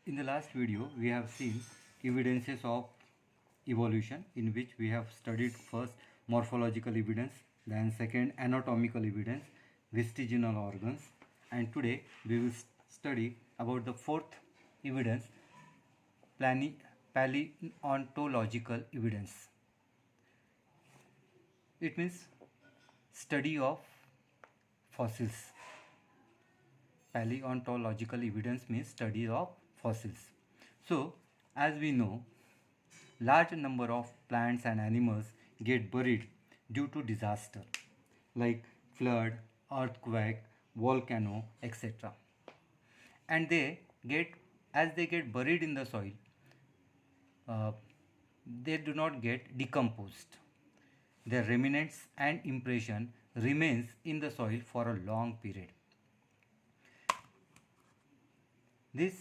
In the last video, we have seen evidences of evolution, in which we have studied first morphological evidence, then second anatomical evidence, vestigial organs, and today we will study about the fourth evidence, paleontological evidence. It means study of fossils. Paleontological evidence means study of fossils. So, as we know, large number of plants and animals get buried due to disaster like flood, earthquake, volcano, etc. And as they get buried in the soil, they do not get decomposed. Their remnants and impression remains in the soil for a long period. This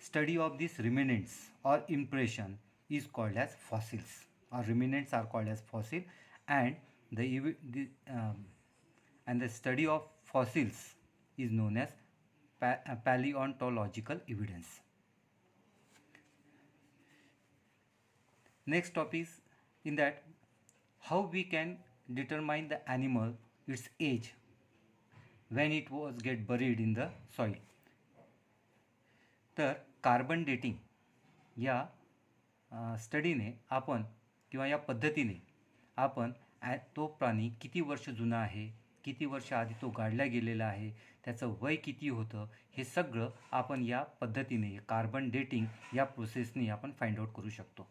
study of these remnants or impression is called as fossils, or remnants are called as fossil, and the study of fossils is known as paleontological evidence. Next topic is in that how we can determine the animal its age when it was get buried in the soil. तर carbon dating या स्टडीने आपण किंवा या पद्धतीने आपण तो प्राणी किती वर्ष जुना आहे, किती वर्ष आधी तो गाडला गेलेला आहे, त्याचं वय किती होतं, हे सगळं आपण या पद्धतीने कार्बन डेटिंग या प्रोसेसने आपण फाइंड आउट करू शकतो.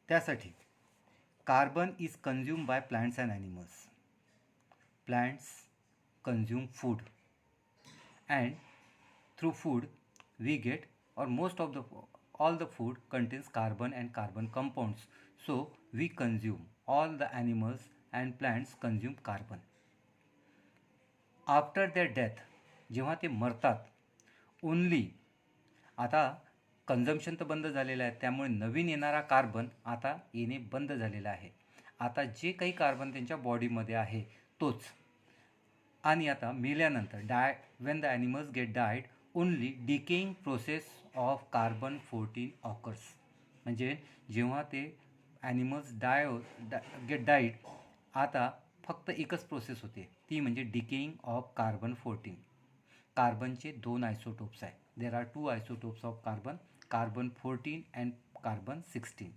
त्यासाठी carbon is consume by plants and animals. Plants consume food and through food we get, or most of all the food contains carbon and carbon compounds, so we consume, all the animals and plants consume carbon. After their death, जेव्हा ते मरतात, only आता consumption तर बंद झालेलं आहे, त्यामुळे नवीन येणारा कार्बन आता येणे बंद झालेला आहे. आता जे काही कार्बन त्यांच्या बॉडीमध्ये आहे तोच. आणि आता मेल्यानंतर when the animals get died, only decaying process of carbon 14 occurs. म्हणजे जेव्हा ते ॲनिमल्स गेट डाईड, आता फक्त एकच प्रोसेस होते, ती म्हणजे डिकेइंग ऑफ कार्बन 14. कार्बनचे 2 आयसोटोप्स आहे. There are 2 isotopes of carbon, carbon 14 and carbon 16.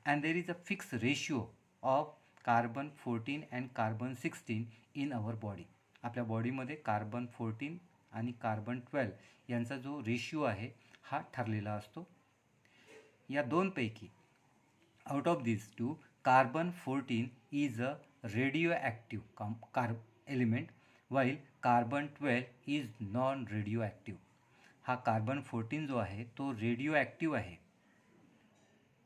And there is a fix ratio of carbon 14 and carbon 16 in our body. आपल्या बॉडीमध्ये कार्बन 14 आणि कार्बन 12 यांचा जो रेशिओ आहे हा ठरलेला असतो. या दोनपैकी out of this two, carbon 14 is a radioactive element, while carbon 12 is non radioactive. हा कार्बन 14 जो आहे तो रेडिओ ॲक्टिव्ह आहे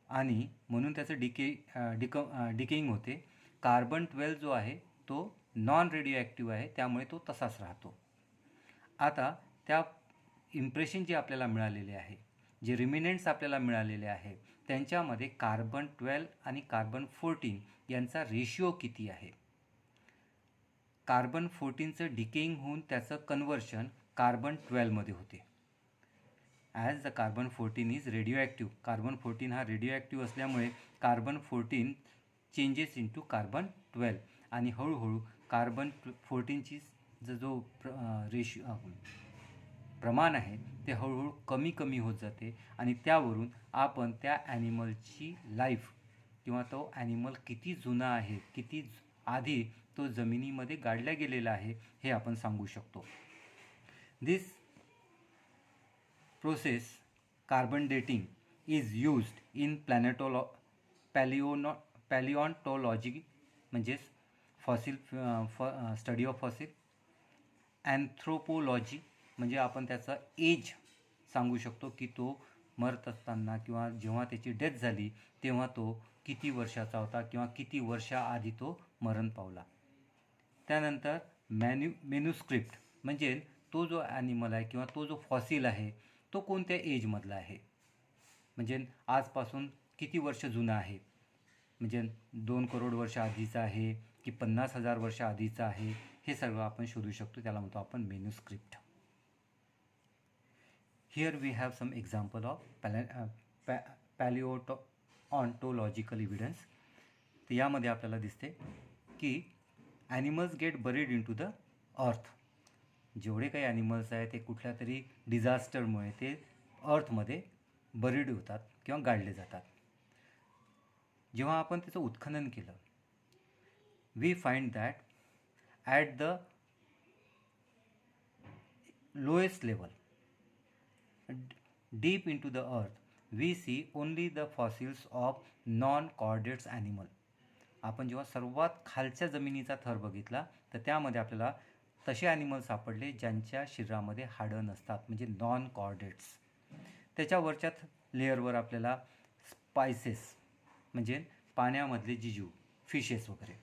आणि म्हणून त्याचं डिकेइंग होते. कार्बन 12 जो आहे तो नॉन रेडिओ ॲक्टिव्ह आहे, त्यामुळे तो तसाच राहतो. आता त्या इम्प्रेशन जे आपल्याला मिळालेले आहे, जे रिमिनंट्स आपल्याला मिळालेले आहे, त्यांच्यामध्ये कार्बन 12 आणि कार्बन 14 यांचा रेशिओ किती आहे. कार्बन 14चं डिकेइंग होऊन त्याचं कन्व्हर्शन कार्बन 12मध्ये होते. As the carbon 14 is radio active, carbon 14 हा रेडिओ ॲक्टिव्ह असल्यामुळे कार्बन 14 चेंजेस इंटू कार्बन 12 आणि हळूहळू कार्बन 14ची जो प्रमाण आहे ते हळूहळू कमी कमी होत जाते आणि त्यावरून आपण त्या ॲनिमलची लाईफ किंवा तो ॲनिमल किती जुना आहे, किती आधी तो जमिनीमध्ये गाडला गेलेला आहे हे आपण सांगू शकतो. This process carbon dating is used in paleontology म्हणजेच fossil study of fossil. Anthropology म्हणजे आपण त्याचा एज सांगू शकतो की तो मरत असताना किंवा जेव्हा त्याची डेथ झाली तेव्हा तो किती वर्षाचा होता किंवा किती वर्षाआधी तो मरण पावला. त्यानंतर मेन्युस्क्रिप्ट म्हणजे तो जो ॲनिमल आहे किंवा तो जो फॉसिल आहे तो कोणत्या एजमधला आहे, म्हणजे आजपासून किती वर्ष जुना आहे, म्हणजे 2 करोड वर्ष आधीचा आहे की 50,000 वर्ष आधीचा आहे, हे सगळं आपण शोधू शकतो. त्याला म्हणतो आपण मेन्युस्क्रिप्ट. Here we have some example of paleontological evidence. तर यामध्ये आपल्याला दिसते की animals get buried into the earth. जेवढे काही ॲनिमल्स आहेत ते कुठल्या तरी डिझास्टरमुळे ते अर्थमध्ये बरीड होतात किंवा गाडले जातात. जेव्हा आपण त्याचं उत्खनन केलं, we find that at the lowest level, deep into the earth, we see only the fossils of non-chordates animal. आपण जेव्हा सर्वात खालच्या जमिनीचा थर बघितला तर त्यामध्ये आपल्याला तसे ॲनिमल सापडले ज्यांच्या शरीरामध्ये हाडं नसतात, म्हणजे नॉन कॉर्डेट्स. त्याच्यावरच्या लेअरवर आपल्याला स्पायसेस म्हणजे पाण्यामधले जिजू, फिशेस वगैरे.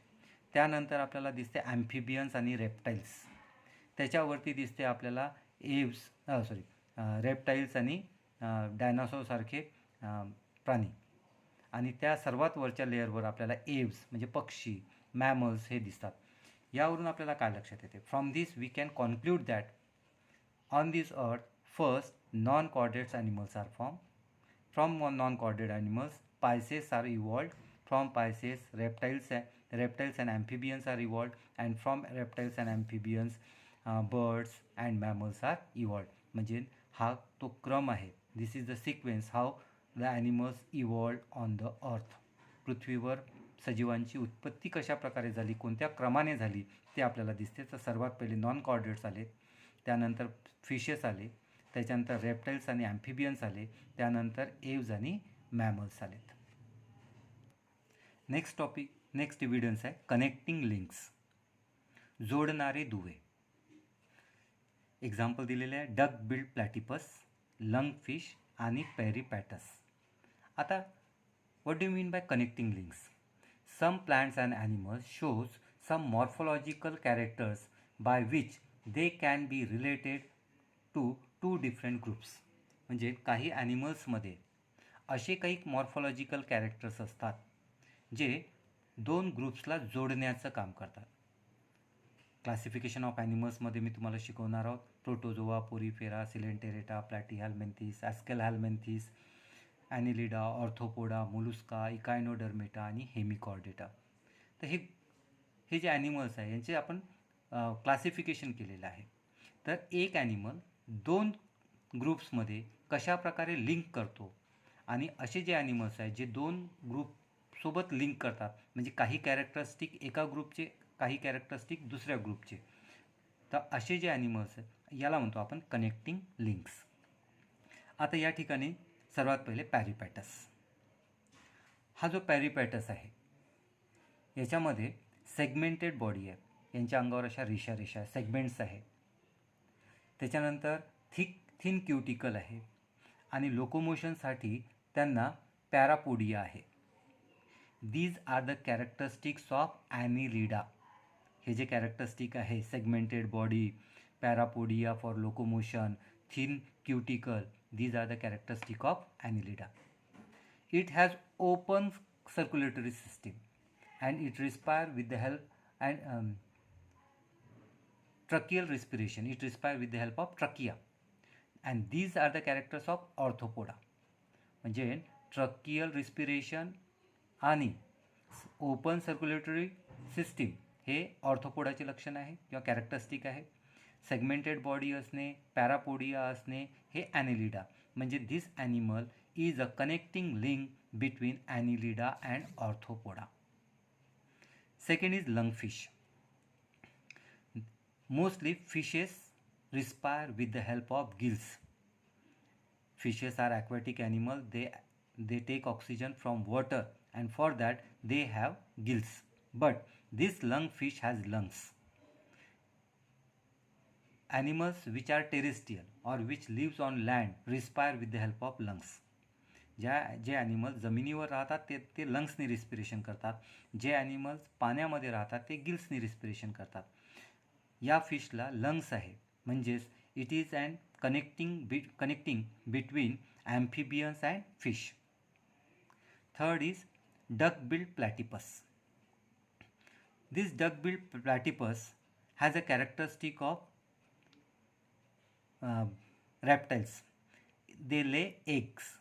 त्यानंतर आपल्याला दिसते ॲम्फिबियन्स आणि रेप्टाईल्स. त्याच्यावरती दिसते आपल्याला रेप्टाईल्स आणि डायनासोरसारखे प्राणी. आणि त्या सर्वात वरच्या लेअरवर आपल्याला एव्स म्हणजे पक्षी, मॅमल्स हे दिसतात. यावरून आपल्याला काय लक्षात येते? From this we can conclude that on this earth first non chordates animals are form. फ्रॉम non-chordate animals, Pisces are evolved. From Pisces, reptiles and amphibians are evolved, and from reptiles and amphibians, birds and mammals are evolved. म्हणजे हा तो क्रम आहे. This is the sequence how the animals evolved on the earth. पृथ्वीवर सजीवांची उत्पत्ती कशा प्रकारे झाली, कोणत्या क्रमाने झाली ते आपल्याला दिसते. तर सर्वात पहिले नॉन कॉर्डेट्स आले, त्यानंतर फिशेस आले, त्याच्यानंतर रेप्टाईल्स आणि ॲम्फिबियन्स आले, त्यानंतर एव्ज आणि मॅमल्स आलेत. नेक्स्ट एव्हिडन्स आहे कनेक्टिंग लिंक्स, जोडणारे दुवे. एक्झाम्पल दिलेले आहे डक बिल्ड प्लॅटिपस, लंगफिश आणि पेरिपॅटस. आता what do you mean by connecting links? Some plants and animals shows some morphological characters by which they can be related to two different groups. म्हणजे काही ॲनिमल्समध्ये असे काही मॉर्फोलॉजिकल कॅरेक्टर्स असतात जे दोन ग्रुप्सला जोडण्याचं काम करतात. क्लासिफिकेशन ऑफ ॲनिमल्समध्ये मी तुम्हाला शिकवणार आहोत protozoa, Porifera, coelenterata, प्लॅटीहॅल्मेंथिस, ॲस्केलहॅल्मेंथिस, ॲनिलिडा, arthropoda, Mollusca, इकायनोडर्मेटा आणि हेमिकॉर्डेटा. तर हे जे ॲनिमल्स आहे यांचे आपण क्लासिफिकेशन केलेलं आहे. तर एक ॲनिमल दोन ग्रुप्समध्ये कशा प्रकारे लिंक करतो आणि असे जे ॲनिमल्स आहेत जे दोन ग्रुपसोबत लिंक करतात, म्हणजे काही कॅरेक्टरिस्टिक एका ग्रुपचे, काही कॅरेक्टरिस्टिक दुसऱ्या ग्रुपचे, तर असे जे ॲनिमल्स आहेत याला म्हणतो आपण कनेक्टिंग लिंक्स. आता या ठिकाणी सर्वात पहिले पॅरिपॅटस. हा जो पॅरिपॅटस आहे याच्यामध्ये सेगमेंटेड बॉडी आहे, यांच्या अंगावर अशा रेषा सेगमेंट्स आहे. त्याच्यानंतर थिन क्युटिकल आहे आणि लोकोमोशनसाठी त्यांना पॅरापोडिया आहे. These are the characteristics of Annelida. हे जे कॅरेक्टरिस्टिक आहे segmented body, parapodia for locomotion, thin cuticle, these are the characteristic of Annelida. It has open circulatory system and it respires with the help and tracheal respiration. It respires with the help of trachea, and these are the characters of Orthopoda. म्हणजे tracheal respiration आणि open circulatory system हे ऑर्थोपोडाचे लक्षण आहे किंवा characteristic आहे. Segmented body असणे, पॅरापोडिया असणे हे ॲनिलिडा. म्हणजे this animal is a connecting link between Annelida and Arthropoda. Second is lungfish. Mostly fishes respire with the help of gills. Fishes are aquatic animals. They take oxygen from water, and for that they have gills. But this lungfish has lungs. Animals which are terrestrial or which lives on land respire with the help of lungs. जे animals जमिनीवर राहतात ते लंग्सनी respiration करतात. जे animals पाण्यामध्ये राहतात ते गिल्सनी respiration करतात. या फिशला लंग्स आहे, म्हणजेच it is and connecting between amphibians and fish. Third is duck billed platypus. This duck billed platypus has a characteristic of reptiles. They lay eggs.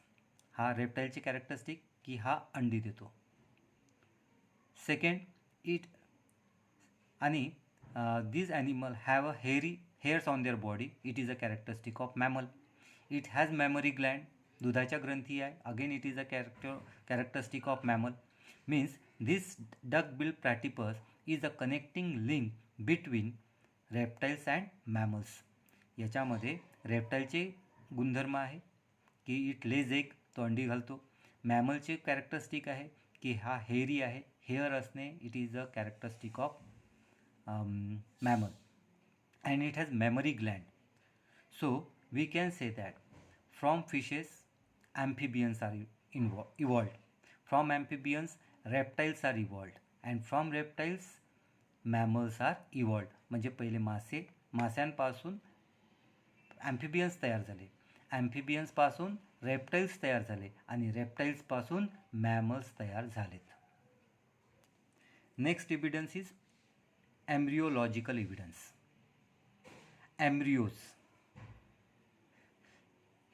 हा रेप्टाईलची कॅरेक्टरिस्टिक की हा अंडी देतो. सेकंड, इट आणि these animal have a hairs on their body. It is a characteristic of mammal. It has mammary gland. दुधाच्या ग्रंथी आहे. Again it is a characteristic of mammal. Means this duck-billed platypus is a connecting link between reptiles and mammals. याच्यामध्ये रेप्टाईलचे गुणधर्म आहे की it Lay's egg, तो अंडी घालतो. मॅमलचे characteristic आहे की हा हेअरी आहे, हेअर असणे. It is a characteristic of mammal, and it has mammary gland. So we can say that from fishes amphibians are evolved, from amphibians reptiles are evolved, and from reptiles mammals are evolved. म्हणजे पहिले माशांपासून amphibians तयार झाले, ॲम्फिबियन्सपासून reptiles तयार झाले आणि रेप्टाईल्सपासून mammals तयार झालेत. Next evidence is embryological evidence. Embryos.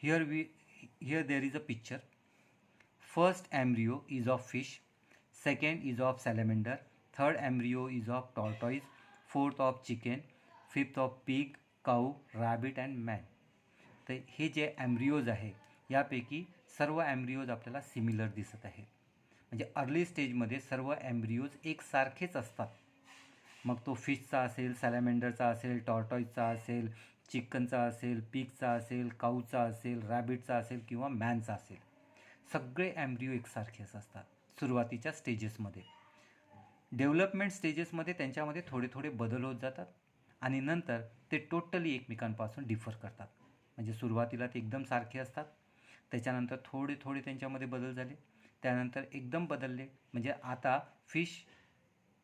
Here there is a picture. First embryo is of fish, second is of salamander, third embryo is of tortoise, fourth of chicken, fifth of pig, cow, rabbit and man. तर हे जे ॲम्ब्रियोज आहे यापैकी सर्व ॲम्ब्रियोज आपल्याला similar दिसत आहे. म्हणजे अर्ली स्टेजमध्ये सर्व ॲम्ब्रियोज एकसारखेच असतात. मग तो फिशचा असेल, सॅलॅमेंडरचा असेल, टॉर्टॉईजचा असेल, चिकनचा असेल, पिगचा असेल, काऊचा असेल, रॅबिटचा असेल किंवा मॅनचा असेल, सगळे ॲम्ब्रियो एकसारखेच असतात सुरुवातीच्या स्टेजेसमध्ये. डेव्हलपमेंट स्टेजेसमध्ये त्यांच्यामध्ये थोडे थोडे बदल होत जातात आणि नंतर ते टोटली एकमेकांपासून डिफर करतात. म्हणजे सुरुवातीला ते एकदम सारखे असतात, त्याच्यानंतर थोडे थोडे त्यांच्यामध्ये बदल झाले, त्यानंतर एकदम बदलले. म्हणजे आता फिश,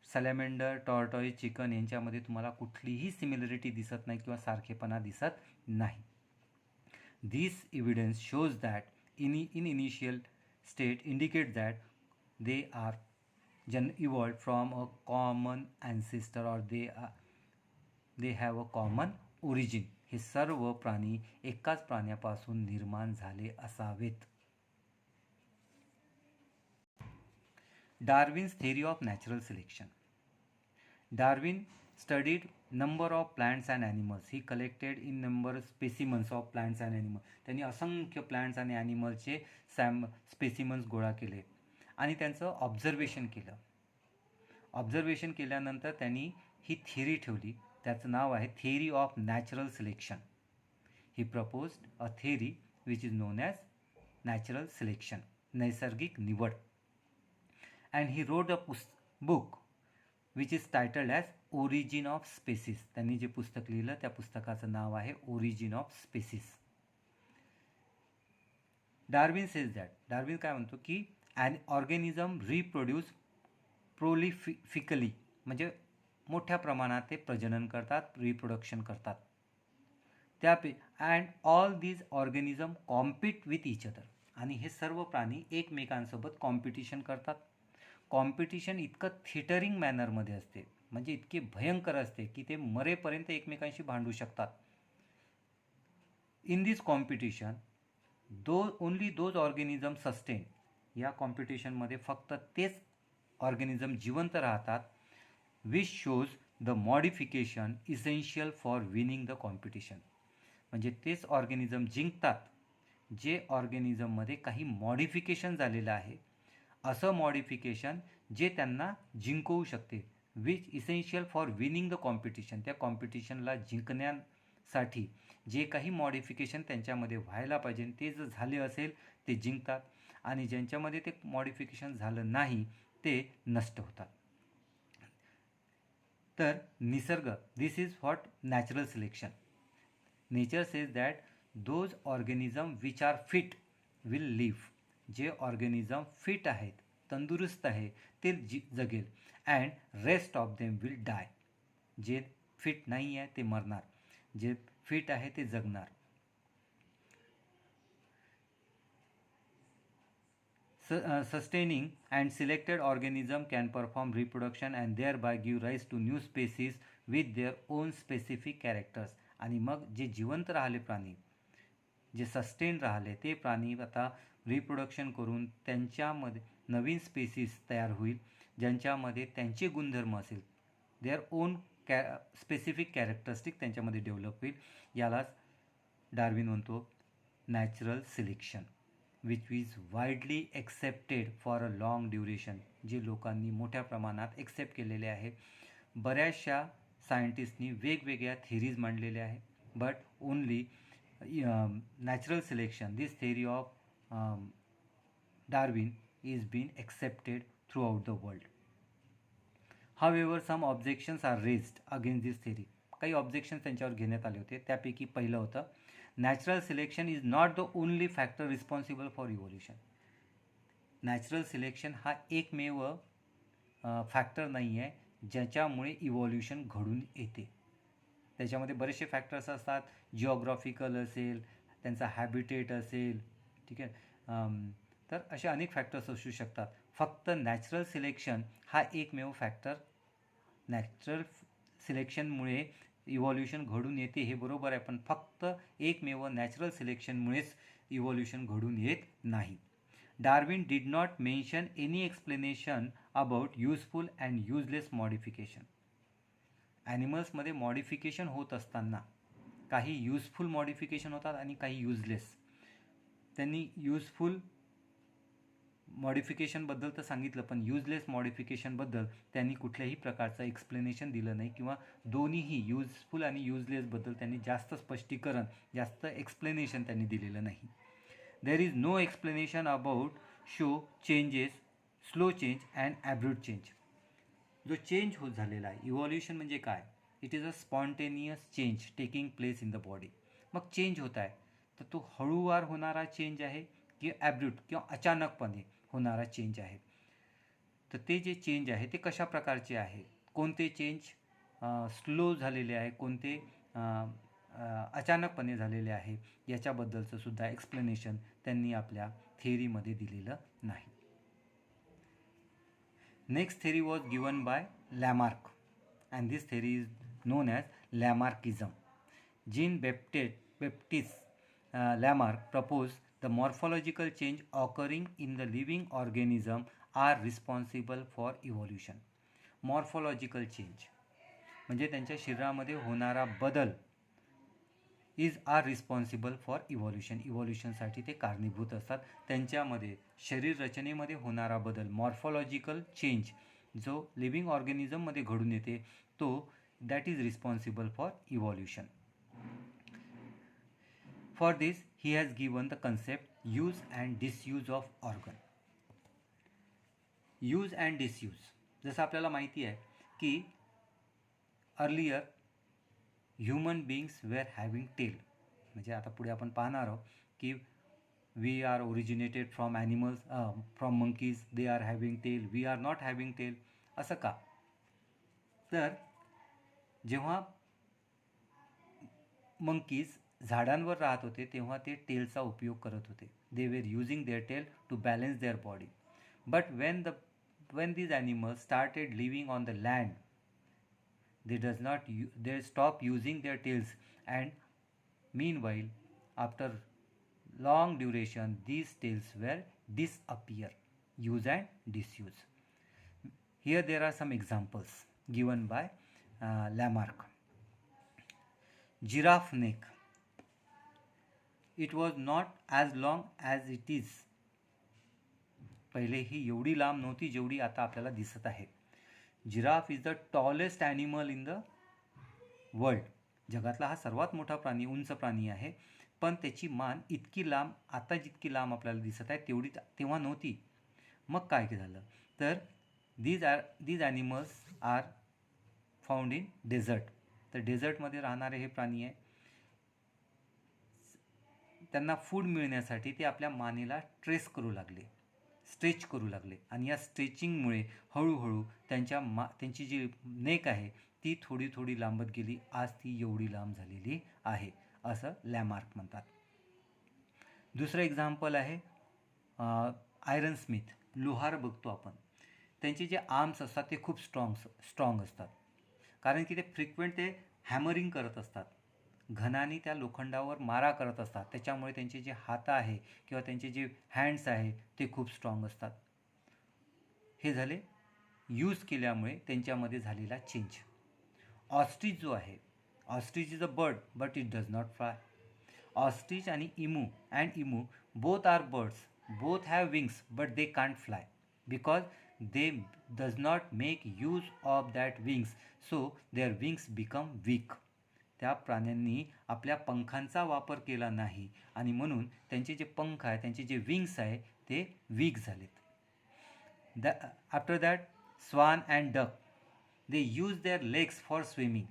सॅलॅमेंडर, टॉर्टॉईज, चिकन यांच्यामध्ये तुम्हाला कुठलीही सिमिलरिटी दिसत नाही किंवा सारखेपणा दिसत नाही. This evidence shows that in initial state indicate that they are evolved from a common ancestor or they have a common origin. हे सर्व प्राणी एकाच प्राण्यापासून निर्माण झाले असावेत. Darwin's theory of natural selection. Darwin studied number of plants and animals. He collected in number specimens of plants and animals. त्यांनी असंख्य plants आणि ॲनिमल्सचे स्पेसिमन्स गोळा केले आणि त्यांचं ऑब्झर्वेशन केलं. ऑब्झर्वेशन केल्यानंतर त्यांनी ही थिअरी ठेवली. त्याचं नाव आहे theory of natural selection. He proposed a theory which is known as natural selection, नैसर्गिक निवड. And he wrote a book which is titled as origin of species. त्यांनी जे पुस्तक लिहिलं त्या पुस्तकाचं नाव आहे origin of species. Darwin says that, Darwin काय म्हणतो की ॲन ऑर्गॅनिझम रिप्रोड्यूस प्रोलिफिकली, म्हणजे मोठ्या प्रमाणात ते प्रजनन करतात, रिप्रोडक्शन करतात. And all these organism compete with each other. आणि हे सर्व प्राणी एकमेकांसोबत कॉम्पिटिशन करतात. कॉम्पिटिशन इतकं थिटरिंग मॅनरमध्ये असते, म्हणजे इतके भयंकर असते की ते मरेपर्यंत एकमेकांशी भांडू शकतात. In this competition only those organism sustain. या कॉम्पिटिशनमध्ये फक्त तेच ऑर्गॅनिझम जिवंत राहतात which shows the modification essential for winning the competition. म्हणजे तेच ऑर्गॅनिझम जिंकतात जे ऑर्गॅनिझममध्ये काही मॉडिफिकेशन झालेलं आहे, असं मॉडिफिकेशन जे त्यांना जिंकवू शकते. Which essential for winning the competition. त्या कॉम्पिटिशनला जिंकण्यासाठी जे काही मॉडिफिकेशन त्यांच्यामध्ये व्हायला पाहिजे ते जर झाले असेल ते जिंकतात आणि ज्यांच्यामध्ये ते मॉडिफिकेशन झालं नाही ते नष्ट होतात. तर निसर्ग, this is what natural selection. Nature says that those organism which are fit will live. जे ऑर्गॅनिझम फिट आहेत, तंदुरुस्त आहे ते जगेल. And rest of them will die. जे फिट नाही आहे ते मरणार, जे फिट आहे ते जगणार. Sustaining and selected organism can perform reproduction and thereby give rise to new species with their own specific characters. आणि मग जे जिवंत राहिले प्राणी, जे सस्टेन राहिले ते प्राणी आता रिप्रोडक्शन करून त्यांच्यामध्ये नवीन स्पेसीस तयार होईल, ज्यांच्यामध्ये त्यांचे गुणधर्म असेल, देअर ओन स्पेसिफिक कॅरेक्टरिस्टिक त्यांच्यामध्ये डेव्हलप होईल. यालाच डार्विन म्हणतो natural selection, which is widely accepted for a long duration, जे लोकांनी मोठ्या प्रमाणात एक्सेप्ट केलेले आहे. बऱ्याचशा सायंटिस्टनी वेगवेगळ्या थेरीज मांडलेल्या आहे, but only natural selection, this theory of Darwin is being accepted throughout the world. However, some objections are raised against this theory. काही ऑब्जेक्शन्स त्यांच्यावर घेण्यात आले होते. त्यापैकी पहिलं होतं, natural selection is not the only factor responsible for evolution. Natural selection हा एकमेव फॅक्टर नाही आहे ज्याच्यामुळे इव्होल्युशन घडून येते. त्याच्यामध्ये बरेचसे फॅक्टर्स असतात, जिओग्राफिकल असेल, त्यांचा हॅबिटेट असेल, ठीक आहे. तर असे अनेक फॅक्टर्स असू शकतात. फक्त नॅचरल सिलेक्शन हा एकमेव फॅक्टर, नॅचरल सिलेक्शनमुळे इव्होल्युशन घडून येते हे बरोबर आहे, पण फक्त एकमेव नॅचरल सिलेक्शनमुळेच इव्होल्युशन घडून येत नाही. Darwin did not mention any explanation about useful and useless modification. ॲनिमल्समध्ये मॉडिफिकेशन होत असताना काही युजफुल मॉडिफिकेशन होतात आणि काही युजलेस. त्यांनी युजफुल मॉडिफिकेशनबद्दल तर सांगितलं, पण युजलेस मॉडिफिकेशनबद्दल त्यांनी कुठल्याही प्रकारचं एक्सप्लेनेशन दिलं नाही, किंवा दोन्हीही युजफुल आणि युजलेसबद्दल त्यांनी जास्त स्पष्टीकरण, जास्त एक्सप्लेनेशन त्यांनी दिलेलं नाही. There is no explanation about show changes, slow change and abrupt change. जो चेंज होत झालेला आहे, इव्हॉल्युशन म्हणजे काय? It is a spontaneous change taking place in the body. मग चेंज होत आहे तर तो हळूवार होणारा चेंज आहे की ॲब्रूट किंवा अचानकपणे होणारा चेंज आहे. तर ते जे चेंज आहे ते कशा प्रकारचे आहे, कोणते चेंज स्लो झालेले आहे, कोणते अचानकपणे झालेले आहे, याच्याबद्दलचं सुद्धा एक्सप्लेनेशन त्यांनी आपल्या थेअरीमध्ये दिलेलं नाही. Next theory was given by Lamarck, and this theory is known as Lamarckism. Jean-Baptiste Lamarck proposed the morphological change occurring in the living organism are responsible for evolution. Morphological change म्हणजे त्यांच्या शरीरामध्ये होणारा बदल are responsible for evolution. इव्हॉल्युशनसाठी ते कारणीभूत असतात. त्यांच्यामध्ये शरीर रचनेमध्ये होणारा बदल, मॉर्फॉलॉजिकल चेंज जो लिव्हिंग ऑर्गॅनिझममध्ये घडून येते, तो that is responsible for evolution. For this he has given the concept use and disuse of organ. Use and disuse, जसं आपल्याला माहिती आहे की earlier human beings were having tail. म्हणजे आता पुढे आपण पाहणार आहोत की we are originated from animals, from monkeys, they are having tail, we are not having tail. असं का? तर जेव्हा मंकीज झाडांवर राहत होते तेव्हा ते टेलचा उपयोग करत होते. They were using their tail to balance their body. But when these animals started living on the land, they stop using their tails, and meanwhile after long duration these tails were disappear. Use and disuse. Here there are some examples given by Lamarck. Giraffe neck, it was not as long as it is. पहिले ही एवढी लांब नव्हती जेवढी आता आपल्याला दिसत आहे. Giraffe is the tallest animal in the world. जगातला हा सर्वात मोठा प्राणी, उंच प्राणी आहे, पण त्याची मान इतकी लांब, आता जितकी लांब आपल्याला दिसत आहे तेवढी तेव्हा नव्हती. मग काय झालं तर these animals are found in desert. तर डेझर्टमध्ये राहणारे हे प्राणी आहे. त्यांना फूड मिळण्यासाठी ते आपल्या मानेला स्ट्रेच करू लागले, आणि या स्ट्रेचिंगमुळे हळूहळू त्यांची जी नेक आहे ती थोडी थोडी लांबत गेली. आज ती एवढी लांब झालेली आहे असं लॅमार्क म्हणतात. दुसरं एक्झाम्पल आहे आयरन स्मिथ. लोहार बघतो आपण, त्यांचे जे आर्म्स असतात ते खूप स्ट्रॉंग असतात, कारण की ते फ्रिक्वेंट ते हॅमरिंग करत असतात. घणाने त्या लोखंडावर मारा करत असतात, त्याच्यामुळे त्यांचे जे हात आहे किंवा त्यांचे जे हँड्स आहे ते खूप स्ट्रॉंग असतात. हे झाले यूज केल्यामुळे त्यांच्यामध्ये झालेला चेंज. ऑस्ट्रिच जो आहे, ostrich is a bird but it does not fly. Ostrich आणि emu both are birds, both have wings but they can't fly because they does not make use of that wings, so their wings become weak. त्या प्राण्यांनी आपल्या पंखांचा वापर केला नाही आणि म्हणून त्यांचे जे पंख आहे, त्यांचे जे विंग्स आहे ते वीक झालेत. After that swan and duck they use their legs for swimming.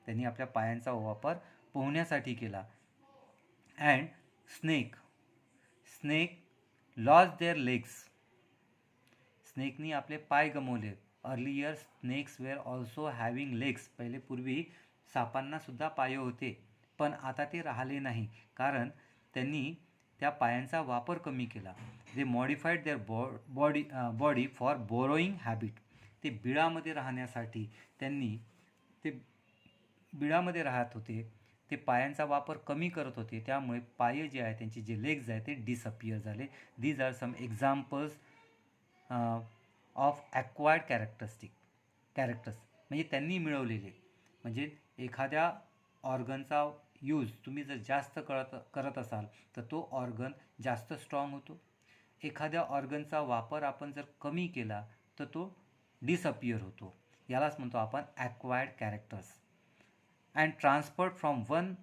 त्यांनी आपल्या पायांचा वापर पोहण्यासाठी केला. And snake lost their legs. स्नेकनी आपले पाय गमावले. Earlier snakes were also having legs. पहिले पूर्वी सापांना सुद्धा पाय होते, पण आता ते राहिले नाही, कारण त्यांनी त्या पायांचा वापर कमी केला. They modified their body for burrowing habit. ते बिळामध्ये राहण्यासाठी त्यांनी ते बिळामध्ये राहत होते, ते पायांचा वापर कमी करत होते, त्यामुळे पाय जे आहे त्यांचे जे लेग्स आहे ते डिसअपियर झाले. These are some examples of acquired characters म्हणजे त्यांनी मिळवलेले. म्हणजे एखाद्या ऑर्गनचा यूज तुम्ही जर जास्त करत असाल तर तो ऑर्गन जास्त स्ट्रॉंग होतो. एखाद्या ऑर्गनचा वापर आपण जर कमी केला तर तो डिसअपियर होतो. यालाच म्हणतो आपण acquired characters. And transferred from one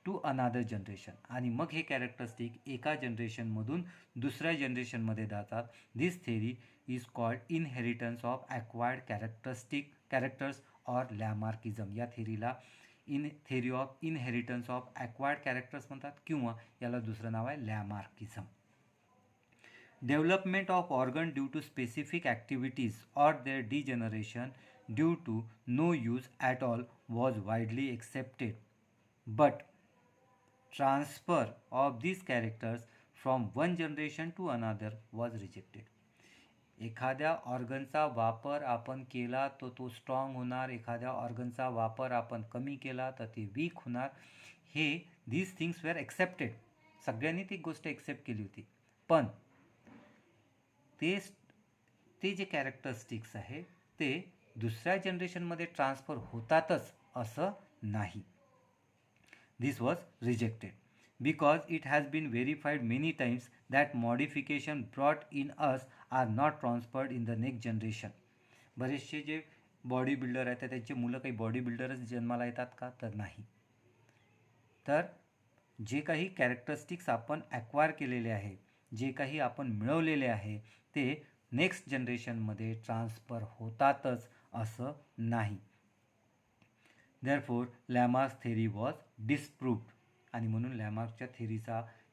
to another generation. आणि मग हे कॅरेक्टरिस्टिक एका जनरेशनमधून दुसऱ्या जनरेशनमध्ये जातात. This theory is called inheritance of acquired characters or Lamarckism. या थेरीला theory of inheritance of acquired characters म्हणतात किंवा याला दुसरं नाव आहे Lamarckism. Development of organ due to specific activities or their degeneration due to no use at all was widely accepted, but transfer of these characters from one generation to another was rejected. एखाद्या ऑर्गनचा वापर आपण केला तर तो strong होणार, एखाद्या ऑर्गनचा वापर आपण कमी केला तर ते वीक होणार. हे दीज थिंग्स वेअर एक्सेप्टेड. सगळ्यांनी ती गोष्ट एक्सेप्ट केली होती, पण ते जे कॅरेक्टरिस्टिक्स आहे ते दुसऱ्या जनरेशनमध्ये ट्रान्सफर होतातच असं नाही. This was rejected because it has been verified many times that modification brought in us are not transferred in the next generation. बरेचसे जे बॉडी बिल्डर आहेत तर त्यांचे मुलं काही बॉडी बिल्डरच जन्माला येतात का? तर नाही. तर जे काही कॅरेक्टरिस्टिक्स आपण ॲक्वायर केलेले आहे, जे काही आपण मिळवलेले आहे ते नेक्स्ट जनरेशनमध्ये ट्रान्सफर होतातच असं नाही. Therefore Lamarck's theory was disproved. आणि म्हणून लॅमार्कच्या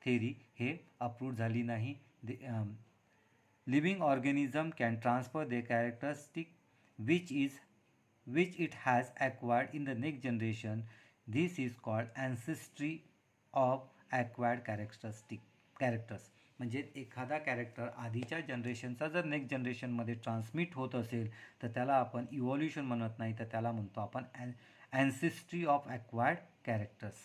थेरी हे अप्रूव्ड झाली नाही. Living organism can transfer their characteristic which it has acquired in the next generation. This is called ancestry of acquired characters. म्हणजे एखादा कॅरेक्टर आधीच्या जनरेशनचा जर नेक्स्ट जनरेशनमध्ये ट्रान्समिट होत असेल तर त्याला आपण इव्हॉल्युशन म्हणत नाही, तर त्याला म्हणतो आपण ॲन्सेस्ट्री ऑफ ॲक्वायर्ड कॅरेक्टर्स.